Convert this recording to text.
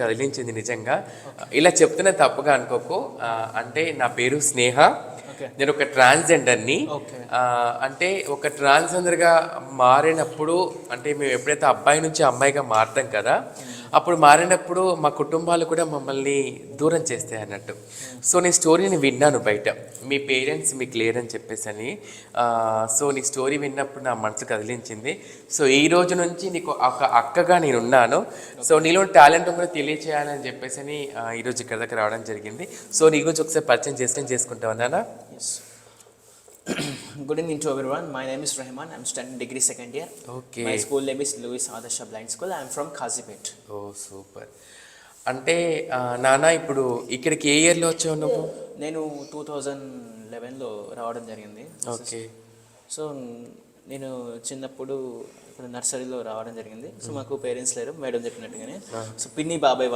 కదిలించింది నిజంగా. ఇలా చెప్తున్న తప్పుగా అనుకోకు. అంటే నా పేరు స్నేహ. ఓకే. నేను ఒక ట్రాన్స్జెండర్ని. ఓకే. అంటే ఒక ట్రాన్స్జెండర్గా మారినప్పుడు, అంటే మేము ఎప్పుడైతే అబ్బాయి నుంచి అమ్మాయిగా మారుతాం కదా, అప్పుడు మారినప్పుడు మా కుటుంబాలు కూడా మమ్మల్ని దూరం చేస్తాయి అన్నట్టు. సో నీ స్టోరీని విన్నాను బయట, మీ పేరెంట్స్ మీకు లేరని చెప్పేసి అని. సో నీ స్టోరీ విన్నప్పుడు నా మనసు కదిలించింది. సో ఈ రోజు నుంచి నీకు ఒక అక్కగా నేను ఉన్నాను. సో నీలో టాలెంట్ కూడా తెలియచేయాలని చెప్పేసి అని ఈరోజు ఇక్కడ దగ్గర రావడం జరిగింది. సో నీ గురించి ఒకసారి పరిచయం చేసుకుంటా ఉన్నానా? Yes. Good evening to everyone. My name is Rahman. I'm studying degree second year. Okay. My school name is Louis Adarsh Blind School. I'm from Kazipet. Oh super. అంటే నాన్న ఇప్పుడు ఇక్కడికి ఏ ఇయర్లో వచ్చావు నువ్వు? నేను 2011లో రావడం జరిగింది. ఓకే. సో నేను చిన్నప్పుడు ఇక్కడ నర్సరీలో రావడం జరిగింది. సో మాకు పేరెంట్స్ లేరు, మేడం చెప్పినట్టుగానే. సో పిన్ని బాబాయ్